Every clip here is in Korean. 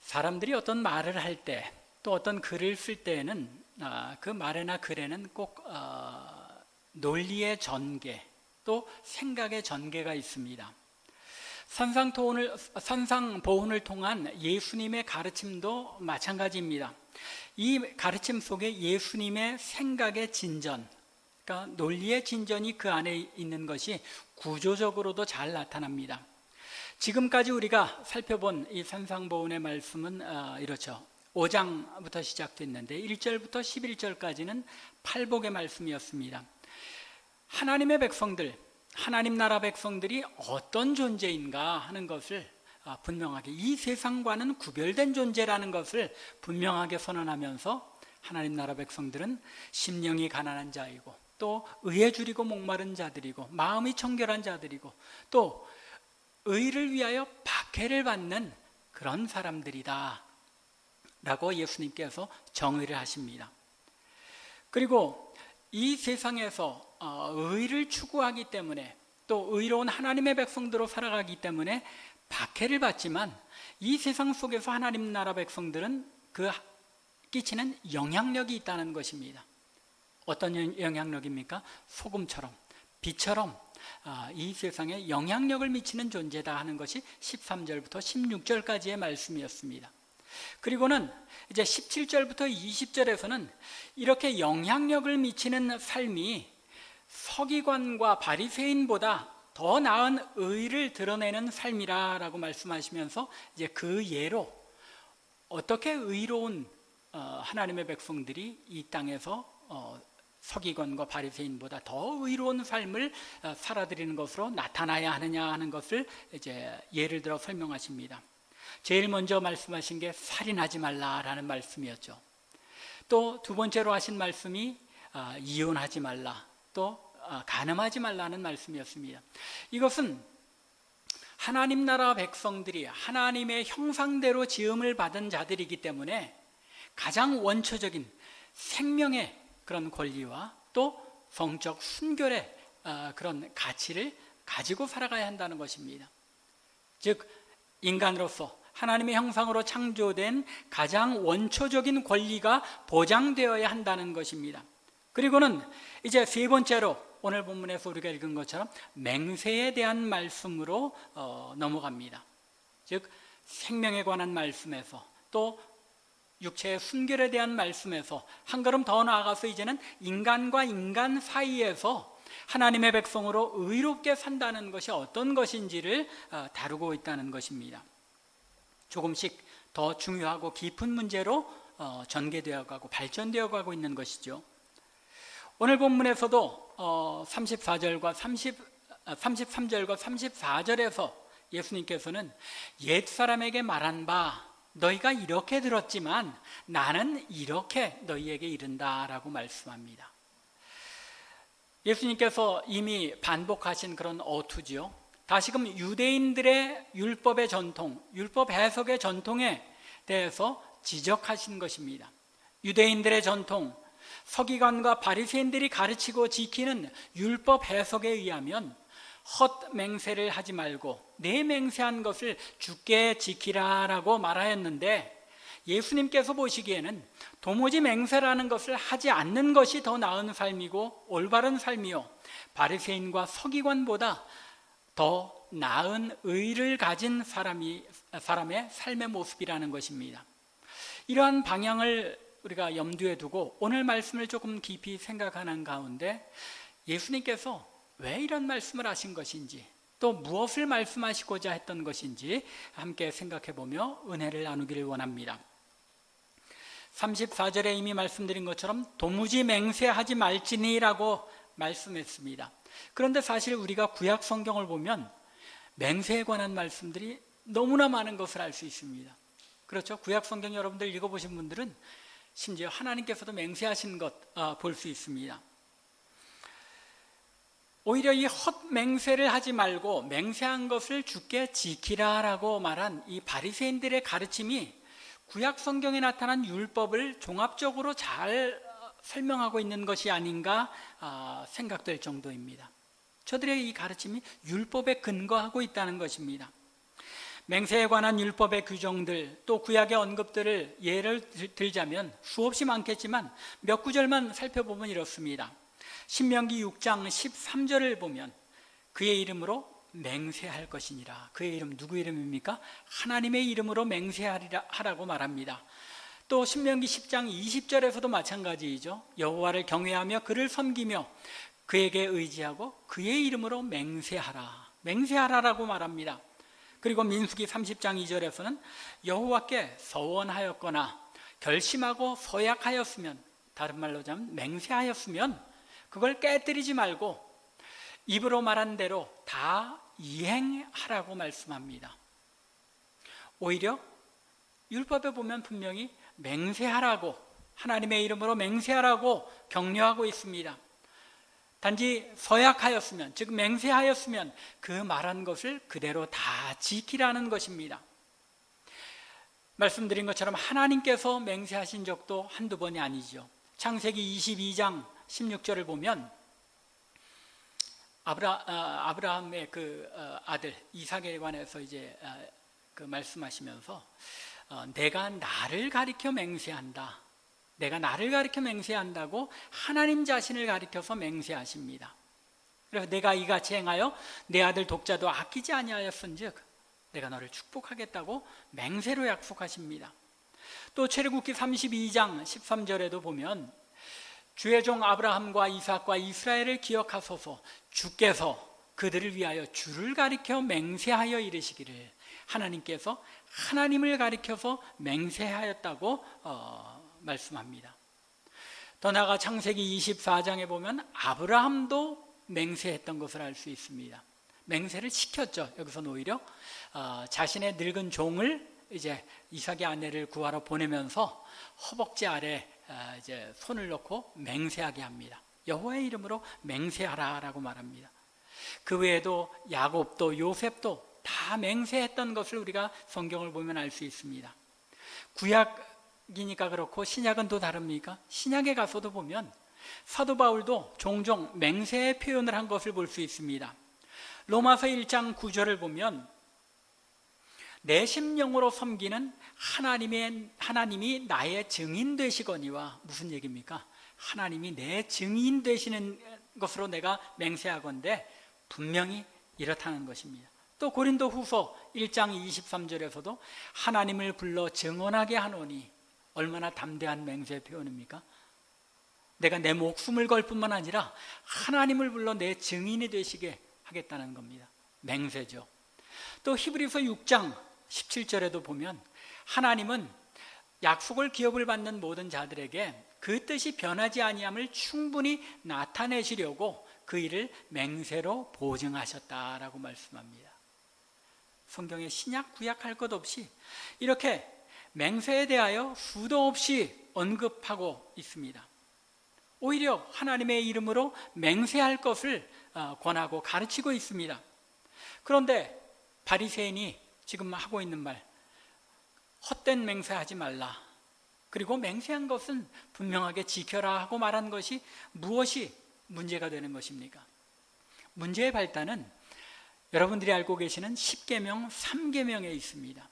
사람들이 어떤 말을 할 때, 또 어떤 글을 쓸 때에는 그 말이나 글에는 꼭 논리의 전개, 또 생각의 전개가 있습니다. 산상보훈을 통한 예수님의 가르침도 마찬가지입니다. 이 가르침 속에 예수님의 생각의 진전, 그러니까 논리의 진전이 그 안에 있는 것이 구조적으로도 잘 나타납니다. 지금까지 우리가 살펴본 이 산상보훈의 말씀은 이렇죠. 5장부터 시작됐는데 1절부터 11절까지는 팔복의 말씀이었습니다. 하나님의 백성들, 하나님 나라 백성들이 어떤 존재인가 하는 것을 분명하게, 이 세상과는 구별된 존재라는 것을 분명하게 선언하면서 하나님 나라 백성들은 심령이 가난한 자이고, 또 의에 줄이고 목마른 자들이고, 마음이 청결한 자들이고, 또 의를 위하여 박해를 받는 그런 사람들이다 라고 예수님께서 정의를 하십니다. 그리고 이 세상에서 의를 추구하기 때문에, 또 의로운 하나님의 백성들로 살아가기 때문에 박해를 받지만, 이 세상 속에서 하나님 나라 백성들은 그 끼치는 영향력이 있다는 것입니다. 어떤 영향력입니까? 소금처럼, 빛처럼 이 세상에 영향력을 미치는 존재다 하는 것이 13절부터 16절까지의 말씀이었습니다. 그리고는 이제 17절부터 20절에서는 이렇게 영향력을 미치는 삶이 서기관과 바리새인보다 더 나은 의를 드러내는 삶이라고 말씀하시면서 이제 그 예로 어떻게 의로운 하나님의 백성들이 이 땅에서 서기관과 바리새인보다 더 의로운 삶을 살아드리는 것으로 나타나야 하느냐 하는 것을 이제 예를 들어 설명하십니다. 제일 먼저 말씀하신 게 살인하지 말라라는 말씀이었죠. 또 두 번째로 하신 말씀이 이혼하지 말라, 또 간음하지 말라는 말씀이었습니다. 이것은 하나님 나라 백성들이 하나님의 형상대로 지음을 받은 자들이기 때문에 가장 원초적인 생명의 그런 권리와 또 성적 순결의 그런 가치를 가지고 살아가야 한다는 것입니다. 즉 인간으로서 하나님의 형상으로 창조된 가장 원초적인 권리가 보장되어야 한다는 것입니다. 그리고는 이제 세 번째로 오늘 본문에서 우리가 읽은 것처럼 맹세에 대한 말씀으로 넘어갑니다. 즉 생명에 관한 말씀에서, 또 육체의 순결에 대한 말씀에서 한 걸음 더 나아가서 이제는 인간과 인간 사이에서 하나님의 백성으로 의롭게 산다는 것이 어떤 것인지를 다루고 있다는 것입니다. 조금씩 더 중요하고 깊은 문제로 전개되어 가고 발전되어 가고 있는 것이죠. 오늘 본문에서도 33절과 34절에서 예수님께서는 옛사람에게 말한 바 너희가 이렇게 들었지만 나는 이렇게 너희에게 이른다라고 말씀합니다. 예수님께서 이미 반복하신 그런 어투지요. 다시금 유대인들의 율법의 전통, 율법 해석의 전통에 대해서 지적하신 것입니다. 유대인들의 전통, 서기관과 바리새인들이 가르치고 지키는 율법 해석에 의하면 헛맹세를 하지 말고 내 맹세한 것을 주께 지키라라고 말하였는데, 예수님께서 보시기에는 도무지 맹세라는 것을 하지 않는 것이 더 나은 삶이고 올바른 삶이요, 바리새인과 서기관보다 더 나은 의를 가진 사람의 삶의 모습이라는 것입니다. 이러한 방향을 우리가 염두에 두고 오늘 말씀을 조금 깊이 생각하는 가운데 예수님께서 왜 이런 말씀을 하신 것인지, 또 무엇을 말씀하시고자 했던 것인지 함께 생각해 보며 은혜를 나누기를 원합니다. 34절에 이미 말씀드린 것처럼 도무지 맹세하지 말지니라고 말씀했습니다. 그런데 사실 우리가 구약 성경을 보면 맹세에 관한 말씀들이 너무나 많은 것을 알 수 있습니다. 그렇죠? 구약 성경 여러분들 읽어보신 분들은 심지어 하나님께서도 맹세하신 것 볼 수 있습니다. 오히려 이 헛맹세를 하지 말고 맹세한 것을 주께 지키라라고 말한 이 바리새인들의 가르침이 구약 성경에 나타난 율법을 종합적으로 잘 설명하고 있는 것이 아닌가 생각될 정도입니다. 저들의 이 가르침이 율법에 근거하고 있다는 것입니다. 맹세에 관한 율법의 규정들, 또 구약의 언급들을 예를 들자면 수없이 많겠지만 몇 구절만 살펴보면 이렇습니다. 신명기 6장 13절을 보면 그의 이름으로 맹세할 것이니라. 그의 이름 누구 이름입니까? 하나님의 이름으로 맹세하라고 말합니다. 또 신명기 10장 20절에서도 마찬가지이죠. 여호와를 경외하며 그를 섬기며 그에게 의지하고 그의 이름으로 맹세하라라고 말합니다. 그리고 민수기 30장 2절에서는 여호와께 서원하였거나 결심하고 서약하였으면, 다른 말로 하자면 맹세하였으면 그걸 깨뜨리지 말고 입으로 말한 대로 다 이행하라고 말씀합니다. 오히려 율법에 보면 분명히 맹세하라고, 하나님의 이름으로 맹세하라고 격려하고 있습니다. 단지 서약하였으면, 즉 맹세하였으면 그 말한 것을 그대로 다 지키라는 것입니다. 말씀드린 것처럼 하나님께서 맹세하신 적도 한두 번이 아니죠. 창세기 22장 16절을 보면 아브라함의 그 아들 이삭에 관해서 이제 그 말씀하시면서 내가 나를 가리켜 맹세한다. 내가 나를 가리켜 맹세한다고 하나님 자신을 가리켜서 맹세하십니다. 그래서 내가 이같이 행하여 내 아들 독자도 아끼지 아니하였은즉 내가 너를 축복하겠다고 맹세로 약속하십니다. 또 출애굽기 32장 13절에도 보면 주의 종 아브라함과 이삭과 이스라엘을 기억하소서 주께서 그들을 위하여 주를 가리켜 맹세하여 이르시기를, 하나님께서 하나님을 가리켜서 맹세하였다고 말씀합니다. 더 나아가 창세기 24장에 보면 아브라함도 맹세했던 것을 알 수 있습니다. 맹세를 시켰죠. 여기서는 오히려 자신의 늙은 종을 이제 이삭의 아내를 구하러 보내면서 허벅지 아래 이제 손을 놓고 맹세하게 합니다. 여호와의 이름으로 맹세하라라고 말합니다. 그 외에도 야곱도 요셉도 다 맹세했던 것을 우리가 성경을 보면 알 수 있습니다. 구약이니까 그렇고 신약은 또 다릅니까? 신약에 가서도 보면 사도 바울도 종종 맹세의 표현을 한 것을 볼 수 있습니다. 로마서 1장 9절을 보면 내 심령으로 섬기는 하나님이 나의 증인 되시거니와, 무슨 얘기입니까? 하나님이 내 증인 되시는 것으로 내가 맹세하건대 분명히 이렇다는 것입니다. 또 고린도 후서 1장 23절에서도 하나님을 불러 증언하게 하노니, 얼마나 담대한 맹세 표현입니까? 내가 내 목숨을 걸 뿐만 아니라 하나님을 불러 내 증인이 되시게 하겠다는 겁니다. 맹세죠. 또 히브리서 6장 17절에도 보면 하나님은 약속을 기업을 받는 모든 자들에게 그 뜻이 변하지 아니함을 충분히 나타내시려고 그 일을 맹세로 보증하셨다라고 말씀합니다. 성경에 신약 구약 할 것 없이 이렇게 맹세에 대하여 수도 없이 언급하고 있습니다. 오히려 하나님의 이름으로 맹세할 것을 권하고 가르치고 있습니다. 그런데 바리새인이 지금 하고 있는 말, 헛된 맹세하지 말라, 그리고 맹세한 것은 분명하게 지켜라 하고 말한 것이 무엇이 문제가 되는 것입니까? 문제의 발단은 여러분들이 알고 계시는 10계명 3계명에 있습니다.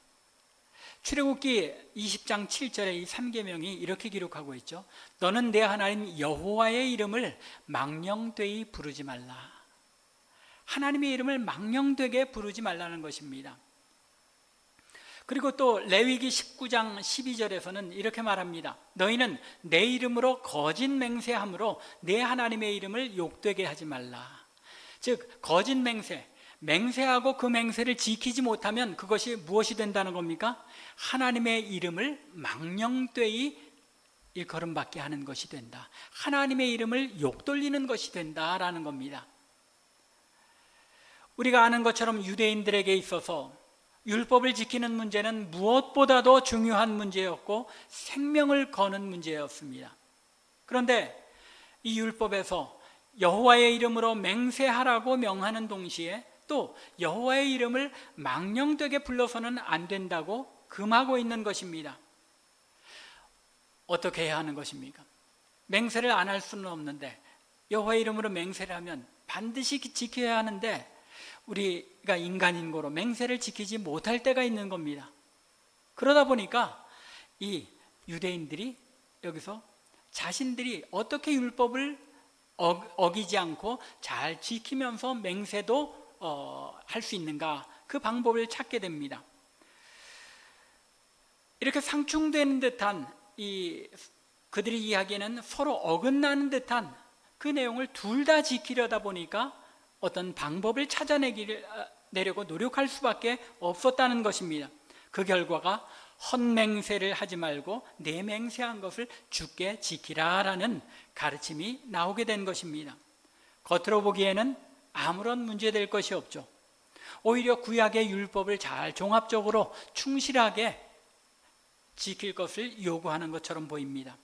출애굽기 20장 7절에 이 3계명이 이렇게 기록하고 있죠. 너는 내 하나님 여호와의 이름을 망령되이 부르지 말라. 하나님의 이름을 망령되게 부르지 말라는 것입니다. 그리고 또 레위기 19장 12절에서는 이렇게 말합니다. 너희는 내 이름으로 거짓 맹세함으로 내 하나님의 이름을 욕되게 하지 말라. 즉 거짓 맹세하고 그 맹세를 지키지 못하면 그것이 무엇이 된다는 겁니까? 하나님의 이름을 망령되이 일컬음받게 하는 것이 된다. 하나님의 이름을 욕돌리는 것이 된다라는 겁니다. 우리가 아는 것처럼 유대인들에게 있어서 율법을 지키는 문제는 무엇보다도 중요한 문제였고 생명을 거는 문제였습니다. 그런데 이 율법에서 여호와의 이름으로 맹세하라고 명하는 동시에 또 여호와의 이름을 망령되게 불러서는 안 된다고 금하고 있는 것입니다. 어떻게 해야 하는 것입니까? 맹세를 안 할 수는 없는데 여호와의 이름으로 맹세를 하면 반드시 지켜야 하는데 우리가 인간인 거로 맹세를 지키지 못할 때가 있는 겁니다. 그러다 보니까 이 유대인들이 여기서 자신들이 어떻게 율법을 어기지 않고 잘 지키면서 맹세도 할 수 있는가, 그 방법을 찾게 됩니다. 이렇게 상충되는 듯한 그들의 이야기는 서로 어긋나는 듯한 그 내용을 둘 다 지키려다 보니까 어떤 방법을 찾아내려고 노력할 수밖에 없었다는 것입니다. 그 결과가 헛맹세를 하지 말고 내 맹세한 것을 주께 지키라라는 가르침이 나오게 된 것입니다. 겉으로 보기에는 아무런 문제될 것이 없죠. 오히려 구약의 율법을 잘 종합적으로 충실하게 지킬 것을 요구하는 것처럼 보입니다.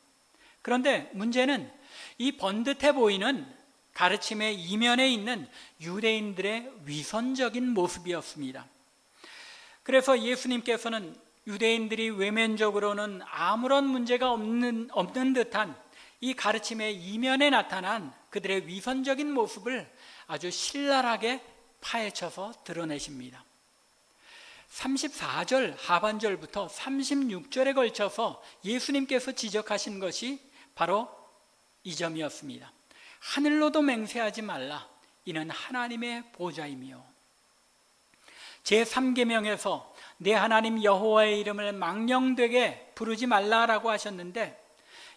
그런데 문제는 이 번듯해 보이는 가르침의 이면에 있는 유대인들의 위선적인 모습이었습니다. 그래서 예수님께서는 유대인들이 외면적으로는 아무런 문제가 없는 듯한 이 가르침의 이면에 나타난 그들의 위선적인 모습을 아주 신랄하게 파헤쳐서 드러내십니다. 34절 하반절부터 36절에 걸쳐서 예수님께서 지적하신 것이 바로 이 점이었습니다. 하늘로도 맹세하지 말라. 이는 하나님의 보좌이며. 제3계명에서 내 하나님 여호와의 이름을 망령되게 부르지 말라라고 하셨는데,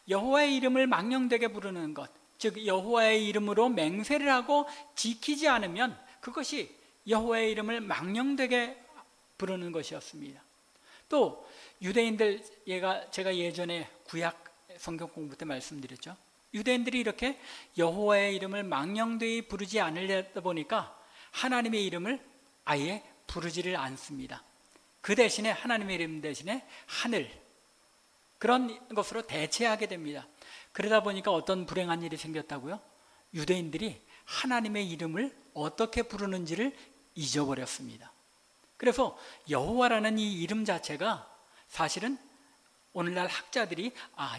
여호와의 이름을 망령되게 부르는 것, 즉 여호와의 이름으로 맹세를 하고 지키지 않으면 그것이 여호와의 이름을 망령되게 부르는 것이었습니다. 또 유대인들, 제가 예전에 구약 성경 공부 때 말씀드렸죠. 유대인들이 이렇게 여호와의 이름을 망령되이 부르지 않으려다 보니까 하나님의 이름을 아예 부르지를 않습니다. 그 대신에 하나님의 이름 대신에 하늘, 그런 것으로 대체하게 됩니다. 그러다 보니까 어떤 불행한 일이 생겼다고요? 유대인들이 하나님의 이름을 어떻게 부르는지를 잊어버렸습니다. 그래서 여호와라는 이 이름 자체가 사실은 오늘날 학자들이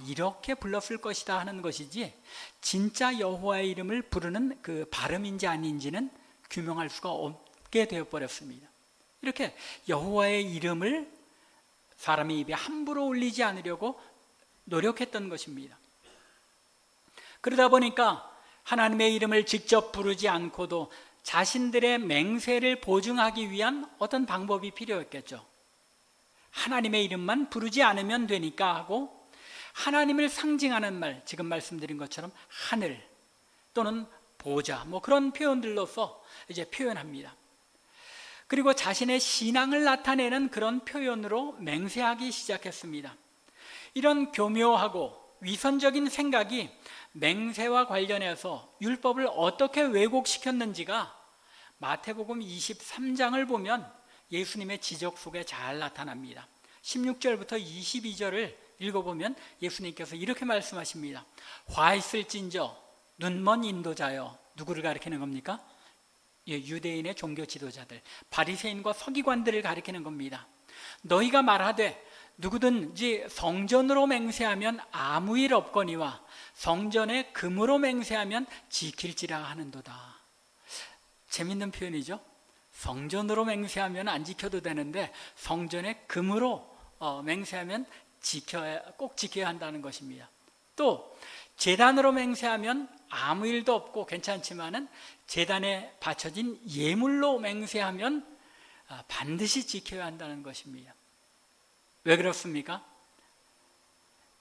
이렇게 불렀을 것이다 하는 것이지, 진짜 여호와의 이름을 부르는 그 발음인지 아닌지는 규명할 수가 없게 되어버렸습니다. 이렇게 여호와의 이름을 사람의 입에 함부로 올리지 않으려고 노력했던 것입니다. 그러다 보니까 하나님의 이름을 직접 부르지 않고도 자신들의 맹세를 보증하기 위한 어떤 방법이 필요했겠죠. 하나님의 이름만 부르지 않으면 되니까 하고, 하나님을 상징하는 말, 지금 말씀드린 것처럼 하늘 또는 보좌, 그런 표현들로서 이제 표현합니다. 그리고 자신의 신앙을 나타내는 그런 표현으로 맹세하기 시작했습니다. 이런 교묘하고 위선적인 생각이 맹세와 관련해서 율법을 어떻게 왜곡시켰는지가 마태복음 23장을 보면 예수님의 지적 속에 잘 나타납니다. 16절부터 22절을 읽어보면 예수님께서 이렇게 말씀하십니다. 화 있을진저 눈먼 인도자여. 누구를 가리키는 겁니까? 유대인의 종교 지도자들, 바리새인과 서기관들을 가리키는 겁니다. 너희가 말하되 누구든지 성전으로 맹세하면 아무 일 없거니와 성전의 금으로 맹세하면 지킬지라 하는도다. 재밌는 표현이죠. 성전으로 맹세하면 안 지켜도 되는데 성전의 금으로 맹세하면 꼭 지켜야 한다는 것입니다. 또 제단으로 맹세하면 아무 일도 없고 괜찮지만은 제단에 바쳐진 예물로 맹세하면 반드시 지켜야 한다는 것입니다. 왜 그렇습니까?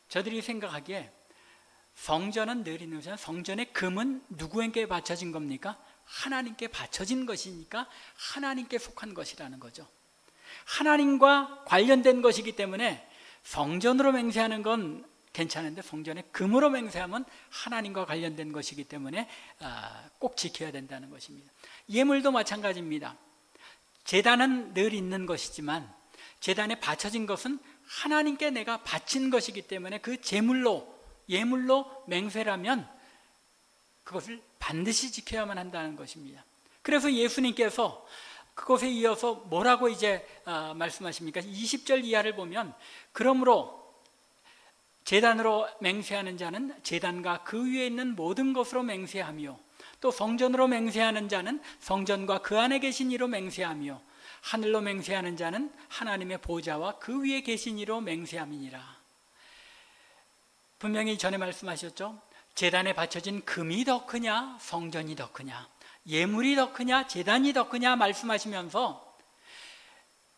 저들이 생각하기에 성전은 늘 있는 것이잖아요. 성전의 금은 누구에게 바쳐진 겁니까? 하나님께 바쳐진 것이니까 하나님께 속한 것이라는 거죠. 하나님과 관련된 것이기 때문에 성전으로 맹세하는 건 괜찮은데 성전에 금으로 맹세하면 하나님과 관련된 것이기 때문에 꼭 지켜야 된다는 것입니다. 예물도 마찬가지입니다. 제단은 늘 있는 것이지만 제단에 바쳐진 것은 하나님께 내가 바친 것이기 때문에 그 예물로 맹세라면 그것을 반드시 지켜야만 한다는 것입니다. 그래서 예수님께서 그것에 이어서 뭐라고 이제 말씀하십니까? 20절 이하를 보면, 그러므로 제단으로 맹세하는 자는 제단과 그 위에 있는 모든 것으로 맹세하며 또 성전으로 맹세하는 자는 성전과 그 안에 계신 이로 맹세하며 하늘로 맹세하는 자는 하나님의 보좌와 그 위에 계신 이로 맹세함이니라. 분명히 전에 말씀하셨죠. 제단에 바쳐진 금이 더 크냐 성전이 더 크냐, 예물이 더 크냐 제단이 더 크냐 말씀하시면서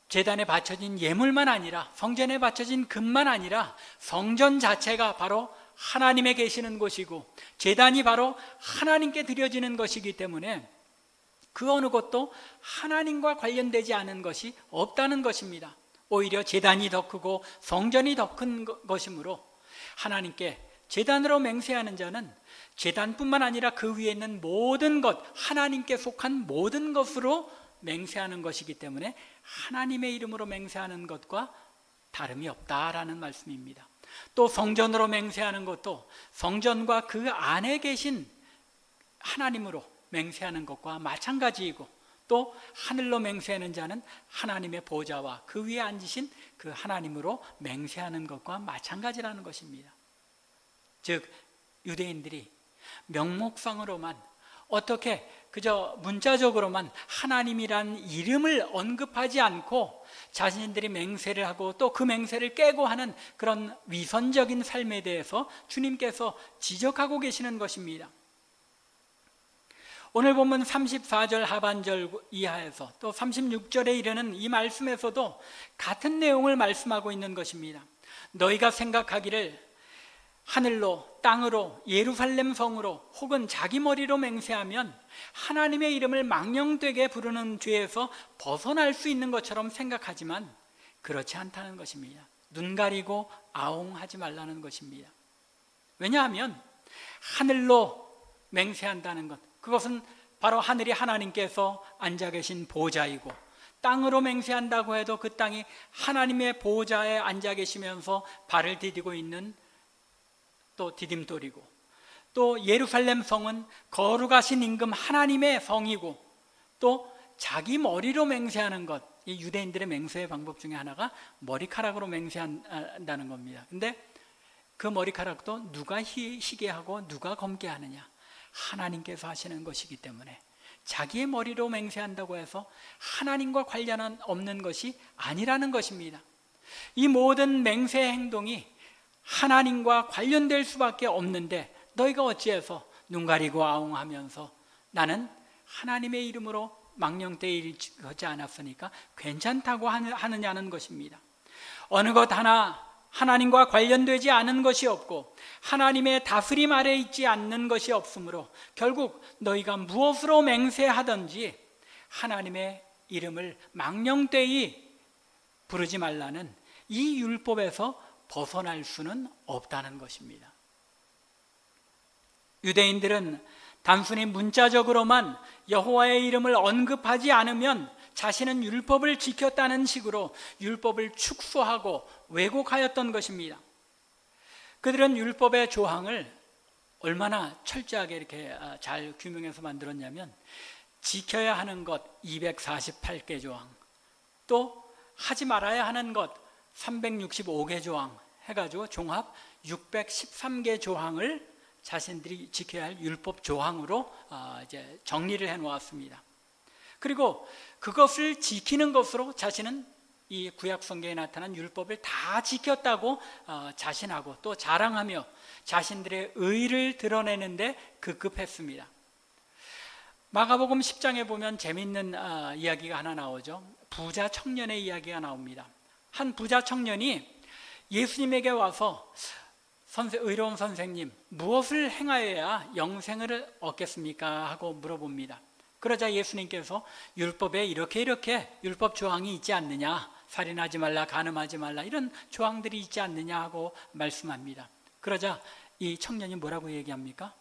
제단에 바쳐진 예물만 아니라 성전에 바쳐진 금만 아니라 성전 자체가 바로 하나님에 계시는 곳이고 제단이 바로 하나님께 드려지는 것이기 때문에 그 어느 것도 하나님과 관련되지 않은 것이 없다는 것입니다. 오히려 제단이 더 크고 성전이 더 큰 것이므로 하나님께 제단으로 맹세하는 자는 제단뿐만 아니라 그 위에 있는 모든 것, 하나님께 속한 모든 것으로 맹세하는 것이기 때문에 하나님의 이름으로 맹세하는 것과 다름이 없다라는 말씀입니다. 또 성전으로 맹세하는 것도 성전과 그 안에 계신 하나님으로 맹세하는 것과 마찬가지이고, 또 하늘로 맹세하는 자는 하나님의 보좌와 그 위에 앉으신 그 하나님으로 맹세하는 것과 마찬가지라는 것입니다. 즉 유대인들이 명목상으로만 어떻게 그저 문자적으로만 하나님이란 이름을 언급하지 않고 자신들이 맹세를 하고 또 그 맹세를 깨고 하는 그런 위선적인 삶에 대해서 주님께서 지적하고 계시는 것입니다. 오늘 본문 34절 하반절 이하에서 또 36절에 이르는 이 말씀에서도 같은 내용을 말씀하고 있는 것입니다. 너희가 생각하기를 하늘로 땅으로 예루살렘 성으로 혹은 자기 머리로 맹세하면 하나님의 이름을 망령되게 부르는 죄에서 벗어날 수 있는 것처럼 생각하지만 그렇지 않다는 것입니다. 눈 가리고 아웅하지 말라는 것입니다. 왜냐하면 하늘로 맹세한다는 것, 그것은 바로 하늘이 하나님께서 앉아 계신 보좌이고, 땅으로 맹세한다고 해도 그 땅이 하나님의 보좌에 앉아 계시면서 발을 디디고 있는 또 디딤돌이고, 또 예루살렘 성은 거룩하신 임금 하나님의 성이고, 또 자기 머리로 맹세하는 것, 이 유대인들의 맹세의 방법 중에 하나가 머리카락으로 맹세한다는 겁니다. 근데 그 머리카락도 누가 희게 하고 누가 검게 하느냐? 하나님께서 하시는 것이기 때문에 자기의 머리로 맹세한다고 해서 하나님과 관련 없는 것이 아니라는 것입니다. 이 모든 맹세의 행동이 하나님과 관련될 수밖에 없는데 너희가 어찌해서 눈 가리고 아웅하면서 나는 하나님의 이름으로 망령되이 일하지 않았으니까 괜찮다고 하느냐는 것입니다. 어느 것 하나 하나님과 관련되지 않은 것이 없고 하나님의 다스림 아래 있지 않는 것이 없으므로 결국 너희가 무엇으로 맹세하든지 하나님의 이름을 망령되이 부르지 말라는 이 율법에서 벗어날 수는 없다는 것입니다. 유대인들은 단순히 문자적으로만 여호와의 이름을 언급하지 않으면 자신은 율법을 지켰다는 식으로 율법을 축소하고 왜곡하였던 것입니다. 그들은 율법의 조항을 얼마나 철저하게 이렇게 잘 규명해서 만들었냐면, 지켜야 하는 것 248개 조항, 또 하지 말아야 하는 것 365개 조항 해가지고 종합 613개 조항을 자신들이 지켜야 할 율법 조항으로 이제 정리를 해놓았습니다. 그리고 그것을 지키는 것으로 자신은 이 구약 성경에 나타난 율법을 다 지켰다고 자신하고 또 자랑하며 자신들의 의를 드러내는데 급급했습니다. 마가복음 10장에 보면 재미있는 이야기가 하나 나오죠. 부자 청년의 이야기가 나옵니다. 한 부자 청년이 예수님에게 와서 의로운 선생님, 무엇을 행하여야 영생을 얻겠습니까? 하고 물어봅니다. 그러자 예수님께서 율법에 이렇게 율법 조항이 있지 않느냐, 살인하지 말라, 간음하지 말라, 이런 조항들이 있지 않느냐 하고 말씀합니다. 그러자 이 청년이 뭐라고 얘기합니까?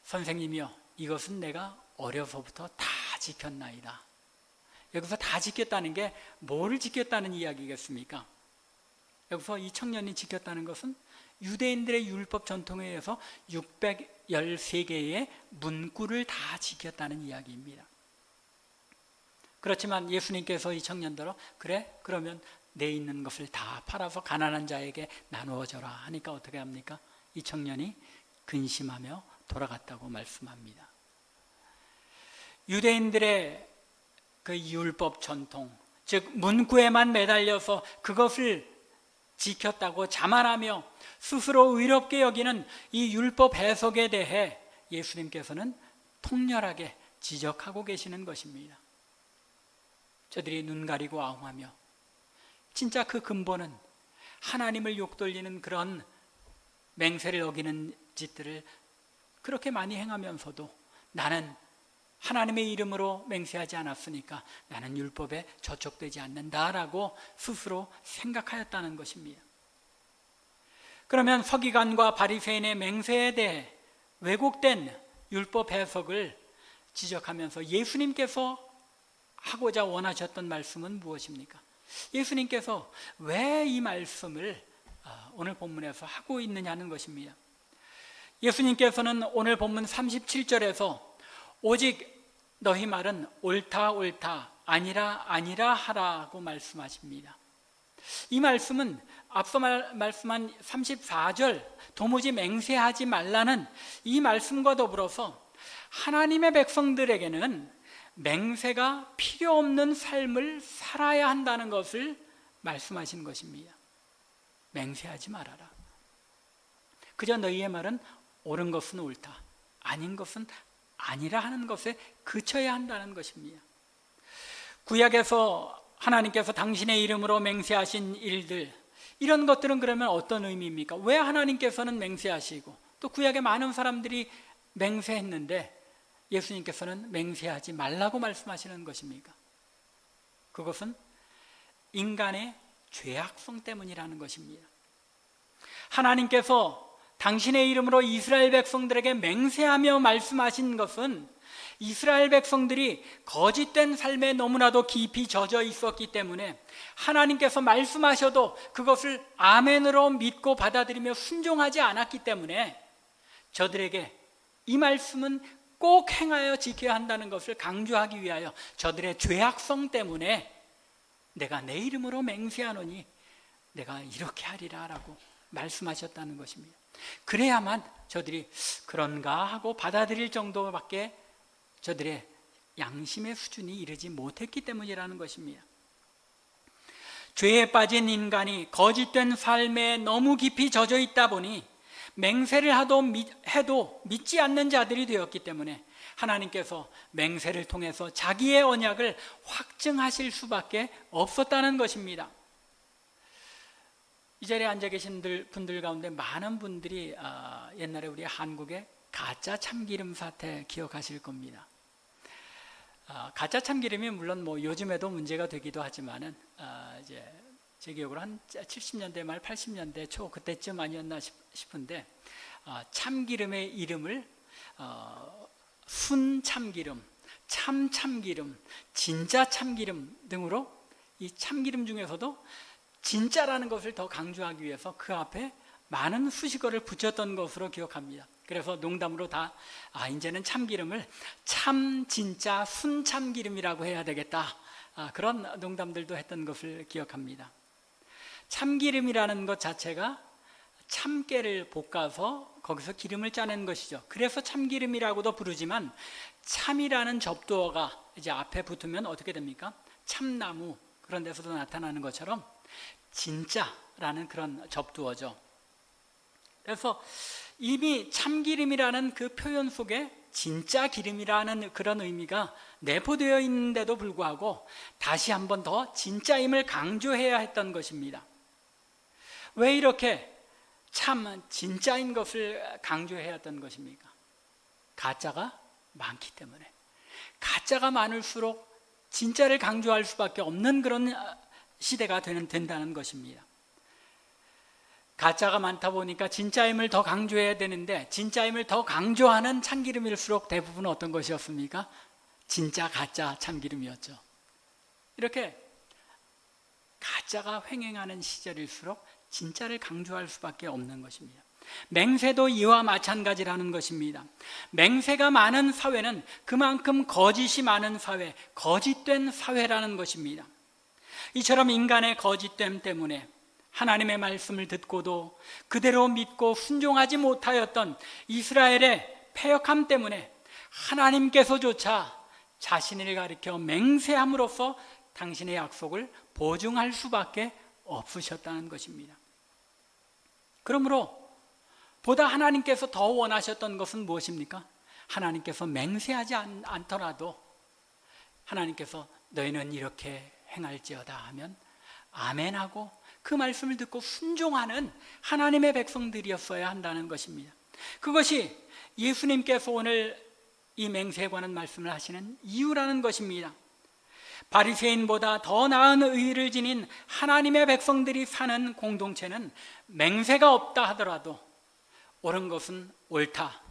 선생님이요, 이것은 내가 어려서부터 다 지켰나이다. 여기서 다 지켰다는 게 뭐를 지켰다는 이야기겠습니까? 여기서 이 청년이 지켰다는 것은 유대인들의 율법 전통에 의해서 613개의 문구를 다 지켰다는 이야기입니다. 그렇지만 예수님께서 이 청년들로 그래? 그러면 내 있는 것을 다 팔아서 가난한 자에게 나누어 줘라 하니까 어떻게 합니까? 이 청년이 근심하며 돌아갔다고 말씀합니다. 유대인들의 그 율법 전통, 즉 문구에만 매달려서 그것을 지켰다고 자만하며 스스로 의롭게 여기는 이 율법 해석에 대해 예수님께서는 통렬하게 지적하고 계시는 것입니다. 저들이 눈 가리고 아웅하며 진짜 그 근본은 하나님을 욕돌리는 그런 맹세를 어기는 짓들을 그렇게 많이 행하면서도 나는 하나님의 이름으로 맹세하지 않았으니까 나는 율법에 저촉되지 않는다라고 스스로 생각하였다는 것입니다. 그러면 서기관과 바리새인의 맹세에 대해 왜곡된 율법 해석을 지적하면서 예수님께서 하고자 원하셨던 말씀은 무엇입니까? 예수님께서 왜 이 말씀을 오늘 본문에서 하고 있느냐는 것입니다. 예수님께서는 오늘 본문 37절에서 오직 너희 말은 옳다 옳다 아니라 아니라 하라고 말씀하십니다. 이 말씀은 앞서 말씀한 34절 도무지 맹세하지 말라는 이 말씀과 더불어서 하나님의 백성들에게는 맹세가 필요 없는 삶을 살아야 한다는 것을 말씀하신 것입니다. 맹세하지 말아라. 그저 너희의 말은 옳은 것은 옳다, 아닌 것은 아니라 하는 것에 그쳐야 한다는 것입니다. 구약에서 하나님께서 당신의 이름으로 맹세하신 일들, 이런 것들은 그러면 어떤 의미입니까? 왜 하나님께서는 맹세하시고 또 구약의 많은 사람들이 맹세했는데 예수님께서는 맹세하지 말라고 말씀하시는 것입니까? 그것은 인간의 죄악성 때문이라는 것입니다. 하나님께서 당신의 이름으로 이스라엘 백성들에게 맹세하며 말씀하신 것은 이스라엘 백성들이 거짓된 삶에 너무나도 깊이 젖어 있었기 때문에 하나님께서 말씀하셔도 그것을 아멘으로 믿고 받아들이며 순종하지 않았기 때문에 저들에게 이 말씀은 꼭 행하여 지켜야 한다는 것을 강조하기 위하여 저들의 죄악성 때문에 내가 내 이름으로 맹세하노니 내가 이렇게 하리라 라고 말씀하셨다는 것입니다. 그래야만 저들이 그런가 하고 받아들일 정도밖에 저들의 양심의 수준이 이르지 못했기 때문이라는 것입니다. 죄에 빠진 인간이 거짓된 삶에 너무 깊이 젖어 있다 보니 맹세를 해도 믿지 않는 자들이 되었기 때문에 하나님께서 맹세를 통해서 자기의 언약을 확증하실 수밖에 없었다는 것입니다. 이 자리에 앉아 계신 분들 가운데 많은 분들이 옛날에 우리 한국의 가짜 참기름 사태 기억하실 겁니다. 가짜 참기름이 물론 뭐 요즘에도 문제가 되기도 하지만은 이제 제 기억으로 한 70년대 말 80년대 초 그때쯤 아니었나 싶은데 참기름의 이름을 순 참기름, 참 참기름, 진짜 참기름 등으로 이 참기름 중에서도 진짜라는 것을 더 강조하기 위해서 그 앞에 많은 수식어를 붙였던 것으로 기억합니다. 그래서 농담으로 이제는 참기름을 참 진짜 순 참기름이라고 해야 되겠다, 그런 농담들도 했던 것을 기억합니다. 참기름이라는 것 자체가 참깨를 볶아서 거기서 기름을 짜낸 것이죠. 그래서 참기름이라고도 부르지만 참이라는 접두어가 이제 앞에 붙으면 어떻게 됩니까? 참나무 그런 데서도 나타나는 것처럼 진짜라는 그런 접두어죠. 그래서 이미 참기름이라는 그 표현 속에 진짜 기름이라는 그런 의미가 내포되어 있는데도 불구하고 다시 한 번 더 진짜임을 강조해야 했던 것입니다. 왜 이렇게 참 진짜인 것을 강조해야 했던 것입니까? 가짜가 많기 때문에. 가짜가 많을수록 진짜를 강조할 수밖에 없는 그런 시대가 된다는 것입니다. 가짜가 많다 보니까 진짜임을 더 강조해야 되는데 진짜임을 더 강조하는 참기름일수록 대부분 어떤 것이었습니까? 진짜 가짜 참기름이었죠. 이렇게 가짜가 횡행하는 시절일수록 진짜를 강조할 수밖에 없는 것입니다. 맹세도 이와 마찬가지라는 것입니다. 맹세가 많은 사회는 그만큼 거짓이 많은 사회, 거짓된 사회라는 것입니다. 이처럼 인간의 거짓됨 때문에 하나님의 말씀을 듣고도 그대로 믿고 순종하지 못하였던 이스라엘의 패역함 때문에 하나님께서조차 자신을 가리켜 맹세함으로써 당신의 약속을 보증할 수밖에 없으셨다는 것입니다. 그러므로 보다 하나님께서 더 원하셨던 것은 무엇입니까? 하나님께서 맹세하지 않더라도 하나님께서 너희는 이렇게 행할지어다 하면 아멘하고 그 말씀을 듣고 순종하는 하나님의 백성들이었어야 한다는 것입니다. 그것이 예수님께서 오늘 이 맹세에 관한 말씀을 하시는 이유라는 것입니다. 바리새인보다 더 나은 의의를 지닌 하나님의 백성들이 사는 공동체는 맹세가 없다 하더라도 옳은 것은 옳다,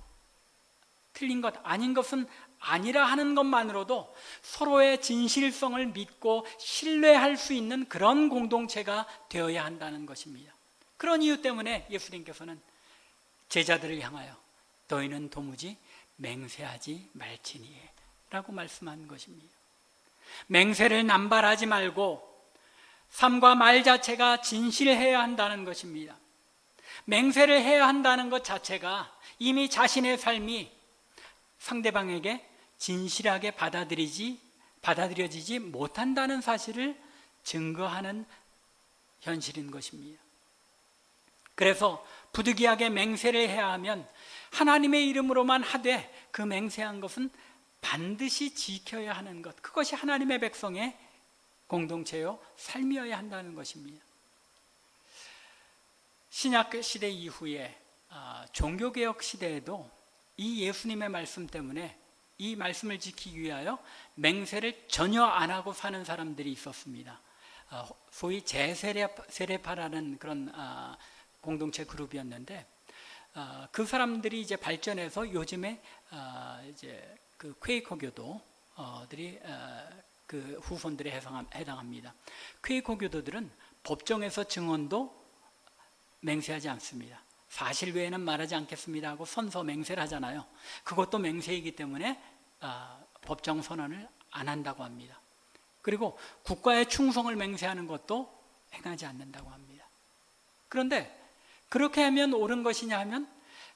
틀린 것 아닌 것은 아니라 하는 것만으로도 서로의 진실성을 믿고 신뢰할 수 있는 그런 공동체가 되어야 한다는 것입니다. 그런 이유 때문에 예수님께서는 제자들을 향하여 너희는 도무지 맹세하지 말지니 라고 말씀한 것입니다. 맹세를 남발하지 말고 삶과 말 자체가 진실해야 한다는 것입니다. 맹세를 해야 한다는 것 자체가 이미 자신의 삶이 상대방에게 진실하게 받아들여지지 못한다는 사실을 증거하는 현실인 것입니다. 그래서 부득이하게 맹세를 해야 하면 하나님의 이름으로만 하되 그 맹세한 것은 반드시 지켜야 하는 것, 그것이 하나님의 백성의 공동체요 삶이어야 한다는 것입니다. 신약 시대 이후에 종교개혁 시대에도 이 예수님의 말씀 때문에 이 말씀을 지키기 위하여 맹세를 전혀 안 하고 사는 사람들이 있었습니다. 소위 제세례파라는 그런 공동체 그룹이었는데 그 사람들이 이제 발전해서 요즘에 이제 그 퀘이커 교도들이 그 후손들에 해당합니다. 퀘이커 교도들은 법정에서 증언도 맹세하지 않습니다. 사실 외에는 말하지 않겠습니다 하고 선서 맹세를 하잖아요. 그것도 맹세이기 때문에 법정 선언을 안 한다고 합니다. 그리고 국가의 충성을 맹세하는 것도 행하지 않는다고 합니다. 그런데 그렇게 하면 옳은 것이냐 하면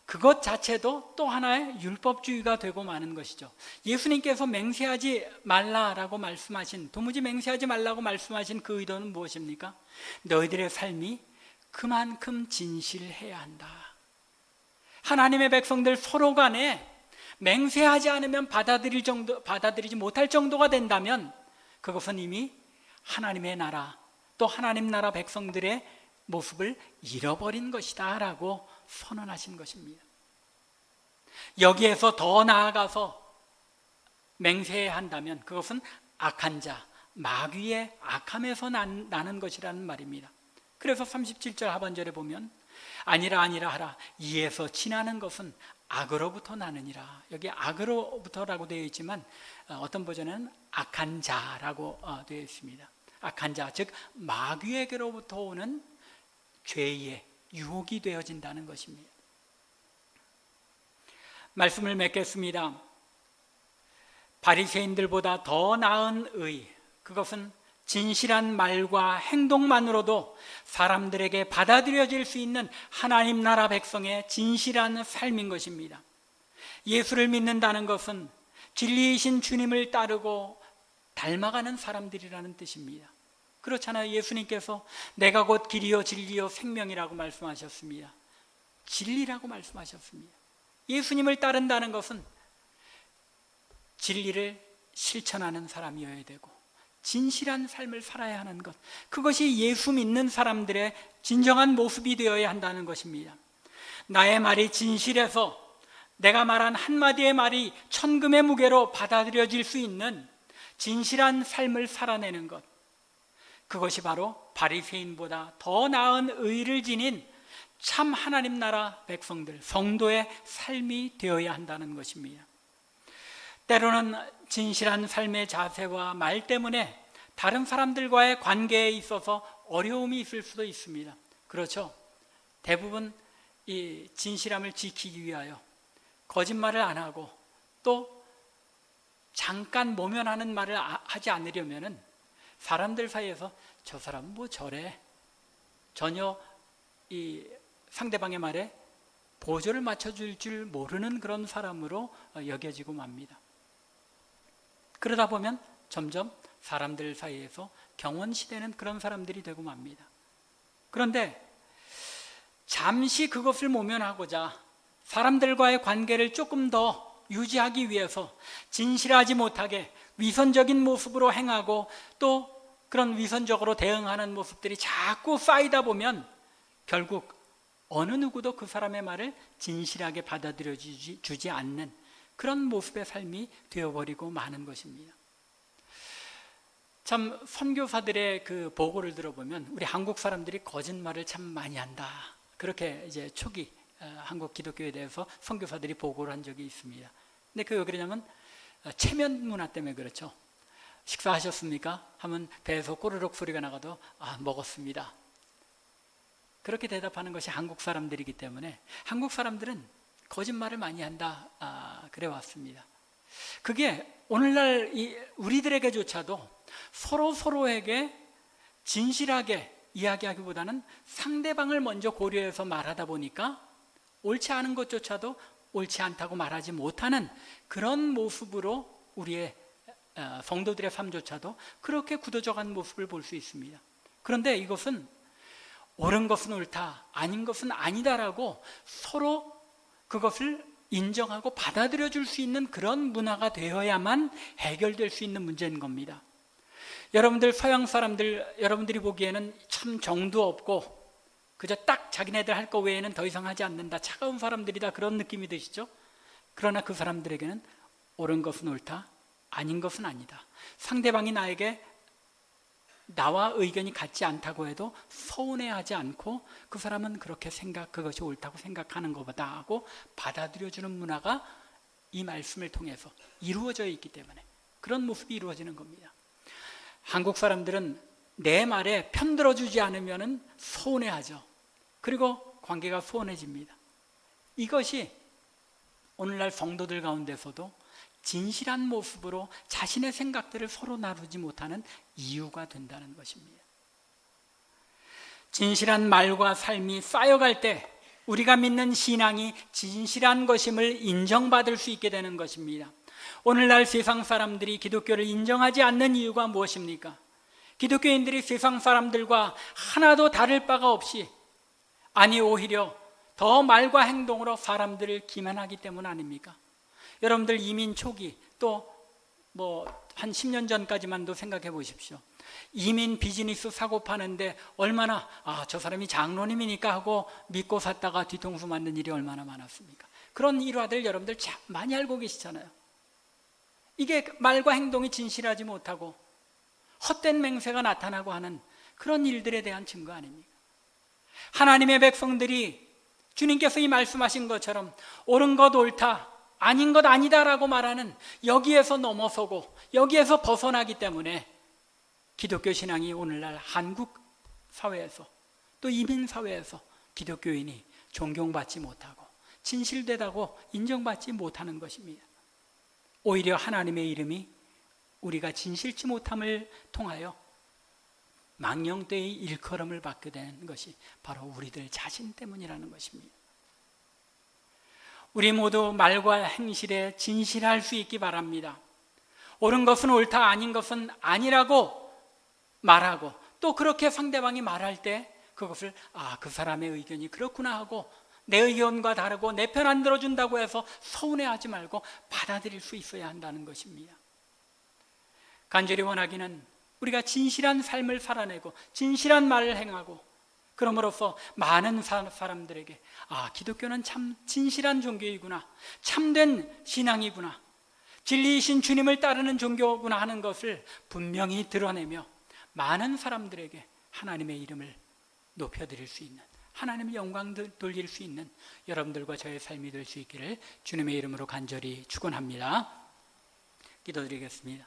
그것 자체도 또 하나의 율법주의가 되고 마는 것이죠. 예수님께서 맹세하지 말라라고 말씀하신, 도무지 맹세하지 말라고 말씀하신 그 의도는 무엇입니까? 너희들의 삶이 그만큼 진실해야 한다. 하나님의 백성들 서로 간에 맹세하지 않으면 받아들이지 못할 정도가 된다면 그것은 이미 하나님의 나라, 또 하나님 나라 백성들의 모습을 잃어버린 것이다 라고 선언하신 것입니다. 여기에서 더 나아가서 맹세해야 한다면 그것은 악한 자, 마귀의 악함에서 나는 것이라는 말입니다. 그래서 37절 하반절에 보면 아니라 하라, 이에서 지나는 것은 악으로부터 나느니라. 여기 악으로부터라고 되어 있지만 어떤 버전은 악한 자라고 되어 있습니다. 악한 자, 즉 마귀에게로부터 오는 죄의 유혹이 되어진다는 것입니다. 말씀을 맺겠습니다. 바리새인들보다 더 나은 의, 그것은 진실한 말과 행동만으로도 사람들에게 받아들여질 수 있는 하나님 나라 백성의 진실한 삶인 것입니다. 예수를 믿는다는 것은 진리이신 주님을 따르고 닮아가는 사람들이라는 뜻입니다. 그렇잖아요. 예수님께서 내가 곧 길이요 진리요 생명이라고 말씀하셨습니다. 진리라고 말씀하셨습니다. 예수님을 따른다는 것은 진리를 실천하는 사람이어야 되고 진실한 삶을 살아야 하는 것, 그것이 예수 믿는 사람들의 진정한 모습이 되어야 한다는 것입니다. 나의 말이 진실해서 내가 말한 한마디의 말이 천금의 무게로 받아들여질 수 있는 진실한 삶을 살아내는 것, 그것이 바로 바리새인보다 더 나은 의를 지닌 참 하나님 나라 백성들, 성도의 삶이 되어야 한다는 것입니다. 때로는 진실한 삶의 자세와 말 때문에 다른 사람들과의 관계에 있어서 어려움이 있을 수도 있습니다. 그렇죠? 대부분 이 진실함을 지키기 위하여 거짓말을 안 하고 또 잠깐 모면하는 말을 하지 않으려면은 사람들 사이에서 저 사람은 뭐 저래, 전혀 이 상대방의 말에 보조를 맞춰줄 줄 모르는 그런 사람으로 여겨지고 맙니다. 그러다 보면 점점 사람들 사이에서 경원시되는 그런 사람들이 되고 맙니다. 그런데 잠시 그것을 모면하고자 사람들과의 관계를 조금 더 유지하기 위해서 진실하지 못하게 위선적인 모습으로 행하고 또 그런 위선적으로 대응하는 모습들이 자꾸 쌓이다 보면 결국 어느 누구도 그 사람의 말을 진실하게 받아들여 주지 않는 그런 모습의 삶이 되어버리고 마는 것입니다. 참 선교사들의 그 보고를 들어보면 우리 한국 사람들이 거짓말을 참 많이 한다. 그렇게 이제 초기 한국 기독교에 대해서 선교사들이 보고를 한 적이 있습니다. 근데 그게 왜 그러냐면 체면 문화 때문에 그렇죠. 식사하셨습니까? 하면 배에서 꼬르륵 소리가 나가도 먹었습니다. 그렇게 대답하는 것이 한국 사람들이기 때문에 한국 사람들은 거짓말을 많이 한다. 그래 왔습니다. 그게 오늘날 우리들에게조차도 서로에게 진실하게 이야기하기보다는 상대방을 먼저 고려해서 말하다 보니까 옳지 않은 것조차도 옳지 않다고 말하지 못하는 그런 모습으로 우리의 성도들의 삶조차도 그렇게 굳어져간 모습을 볼 수 있습니다. 그런데 이것은 옳은 것은 옳다, 아닌 것은 아니다라고 서로 그것을 인정하고 받아들여 줄 수 있는 그런 문화가 되어야만 해결될 수 있는 문제인 겁니다. 여러분들 서양 사람들 여러분들이 보기에는 참 정도 없고 그저 딱 자기네들 할 거 외에는 더 이상 하지 않는다, 차가운 사람들이다, 그런 느낌이 드시죠? 그러나 그 사람들에게는 옳은 것은 옳다, 아닌 것은 아니다. 상대방이 나와 의견이 같지 않다고 해도 서운해하지 않고 그 사람은 그것이 옳다고 생각하는 것보다 하고 받아들여주는 문화가 이 말씀을 통해서 이루어져 있기 때문에 그런 모습이 이루어지는 겁니다. 한국 사람들은 내 말에 편들어주지 않으면 서운해하죠. 그리고 관계가 소원해집니다. 이것이 오늘날 성도들 가운데서도 진실한 모습으로 자신의 생각들을 서로 나누지 못하는 이유가 된다는 것입니다. 진실한 말과 삶이 쌓여갈 때 우리가 믿는 신앙이 진실한 것임을 인정받을 수 있게 되는 것입니다. 오늘날 세상 사람들이 기독교를 인정하지 않는 이유가 무엇입니까? 기독교인들이 세상 사람들과 하나도 다를 바가 없이, 아니 오히려 더 말과 행동으로 사람들을 기만하기 때문 아닙니까? 여러분들 이민 초기 또 한 10년 전까지만도 생각해 보십시오. 이민 비즈니스 사고 파는데 얼마나 저 사람이 장로님이니까 하고 믿고 샀다가 뒤통수 맞는 일이 얼마나 많았습니까? 그런 일화들 여러분들 참 많이 알고 계시잖아요. 이게 말과 행동이 진실하지 못하고 헛된 맹세가 나타나고 하는 그런 일들에 대한 증거 아닙니까? 하나님의 백성들이 주님께서 이 말씀하신 것처럼 옳은 것 옳다, 아닌 것 아니다라고 말하는 여기에서 넘어서고 여기에서 벗어나기 때문에 기독교 신앙이 오늘날 한국 사회에서 또 이민 사회에서 기독교인이 존경받지 못하고 진실되다고 인정받지 못하는 것입니다. 오히려 하나님의 이름이 우리가 진실치 못함을 통하여 망령되이 일컬음을 받게 된 것이 바로 우리들 자신 때문이라는 것입니다. 우리 모두 말과 행실에 진실할 수 있기 바랍니다. 옳은 것은 옳다, 아닌 것은 아니라고 말하고 또 그렇게 상대방이 말할 때 그것을 그 사람의 의견이 그렇구나 하고 내 의견과 다르고 내 편 안 들어준다고 해서 서운해하지 말고 받아들일 수 있어야 한다는 것입니다. 간절히 원하기는 우리가 진실한 삶을 살아내고 진실한 말을 행하고 그럼으로써 많은 사람들에게 기독교는 참 진실한 종교이구나, 참된 신앙이구나, 진리이신 주님을 따르는 종교구나 하는 것을 분명히 드러내며 많은 사람들에게 하나님의 이름을 높여드릴 수 있는, 하나님의 영광 돌릴 수 있는 여러분들과 저의 삶이 될 수 있기를 주님의 이름으로 간절히 축원합니다. 기도드리겠습니다.